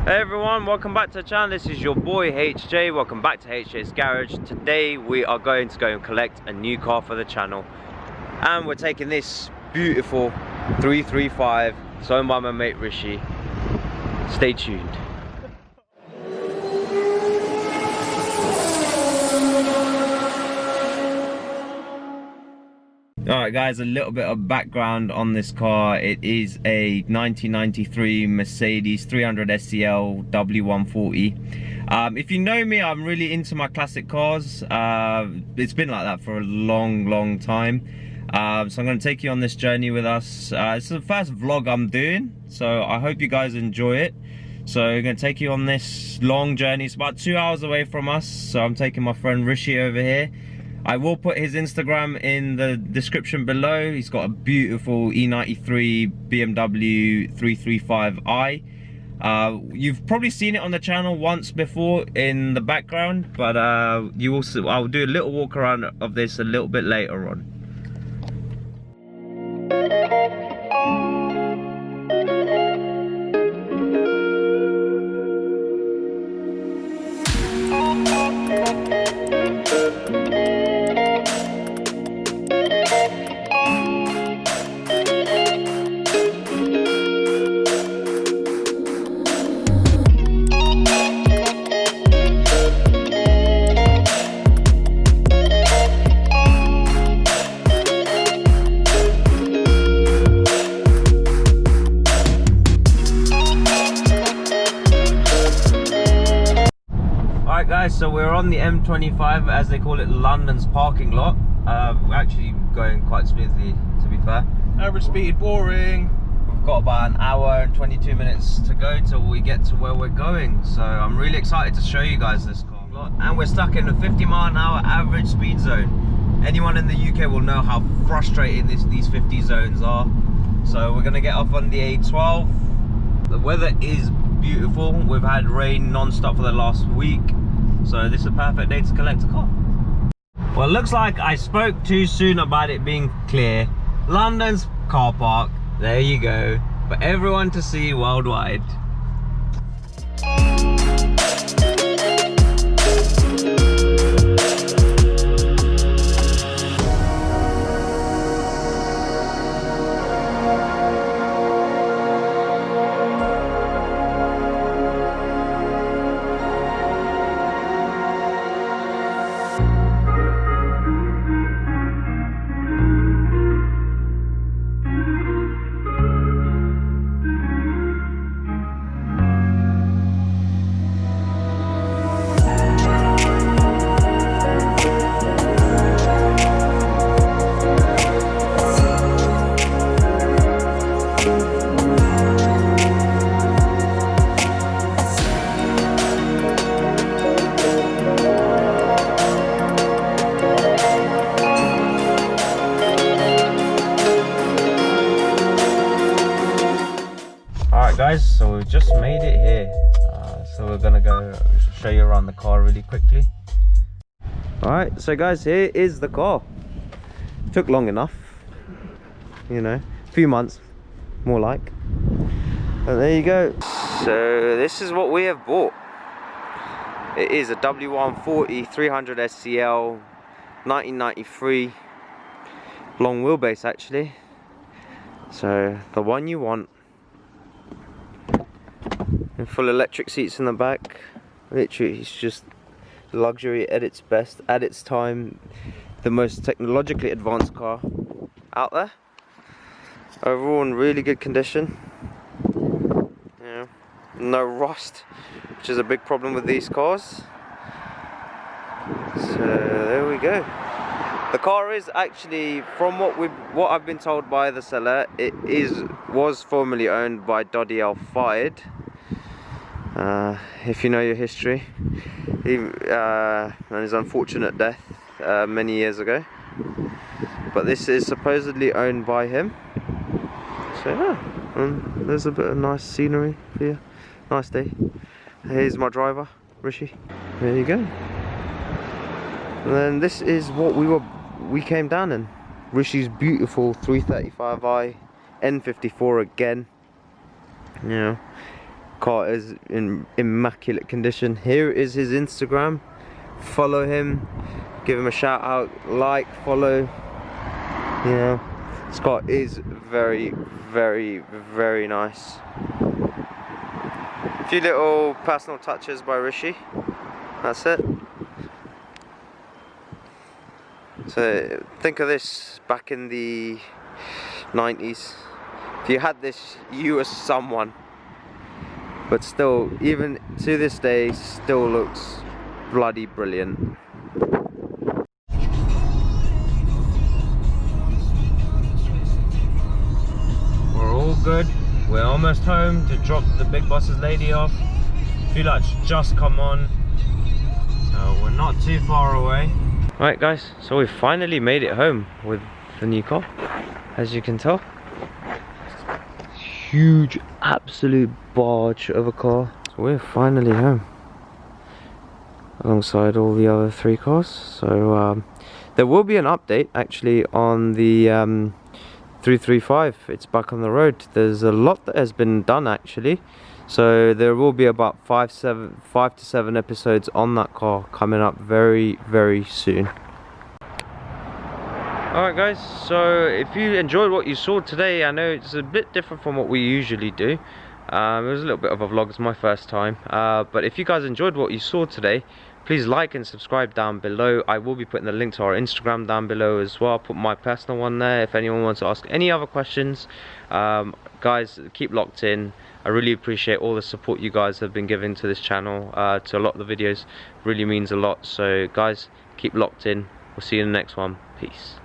Hey everyone, welcome back to the channel. This is your boy HJ. Welcome back to HJ's Garage. Today we are going to go and collect a new car for the channel, and we're taking this beautiful 335. It's owned by my mate Rishi. Stay tuned. Alright guys, a little bit of background on this car. It is a 1993 Mercedes 300 SEL W140. If you know me, I'm really into my classic cars. It's been like that for a long time. So I'm going to take you on this journey with us. It's the first vlog I'm doing, so I hope you guys enjoy it. So I'm going to take you on this long journey. It's about 2 hours away from us, so I'm taking my friend Rishi over here. I will put his Instagram in the description below. He's got a beautiful E93 BMW 335i. You've probably seen it on the channel once before in the background, but I'll do a little walk around of this a little bit later on. So we're on the M25, as they call it, London's parking lot. We're actually going quite smoothly, to be fair. Average speed, boring. We've got about an hour and 22 minutes to go till we get to where we're going. So I'm really excited to show you guys this car. And we're stuck in a 50-mile-an-hour average speed zone. Anyone in the UK will know how frustrating these 50 zones are. So we're gonna get off on the A12. The weather is beautiful. We've had rain non-stop for the last week. So this is a perfect day to collect a car. Well, it looks like I spoke too soon about it being clear. London's car park, there you go, for everyone to see worldwide. Guys, so we've just made it here, so we're gonna go show you around the car really quickly. Alright, so guys, here is the car. Took long enough, you know, a few months more like, but there you go. So this is what we have bought. It is a W140 300 SEL 1993 long wheelbase, actually, so the one you want. And full electric seats in the back. Literally, it's just luxury at its best. At its time, the most technologically advanced car out there. Overall in really good condition. Yeah, no rust, which is a big problem with these cars. So there we go. The car is actually, from what I've been told by the seller, was formerly owned by Doddy Al Fayed. If you know your history, and his unfortunate death many years ago, but this is supposedly owned by him. So yeah, and there's a bit of nice scenery here. Nice day. Here's my driver, Rishi. There you go. And then this is what we came down in. Rishi's beautiful 335i N54 again. You know, Car is in immaculate condition. Here is his Instagram. Follow him, give him a shout out, like, follow. You know, this car is very, very, very nice. A few little personal touches by Rishi. That's it. So think of this back in the 90s. If you had this, you were someone. But still, even to this day, still looks bloody brilliant. We're all good. We're almost home to drop the big boss's lady off. Feel like it's just come on, so we're not too far away. Right guys, so we finally made it home with the new car, as you can tell. Huge, absolute barge of a car. So we're finally home, alongside all the other 3 cars. So there will be an update actually on the 335. It's back on the road. There's a lot that has been done actually. So there will be about 5 to 7 episodes on that car coming up very, very soon. Alright guys, so if you enjoyed what you saw today, I know it's a bit different from what we usually do. It was a little bit of a vlog, it's my first time. But if you guys enjoyed what you saw today, please like and subscribe down below. I will be putting the link to our Instagram down below as well. I'll put my personal one there if anyone wants to ask any other questions. Guys, keep locked in. I really appreciate all the support you guys have been giving to this channel, to a lot of the videos. Really means a lot. So guys, keep locked in. We'll see you in the next one. Peace.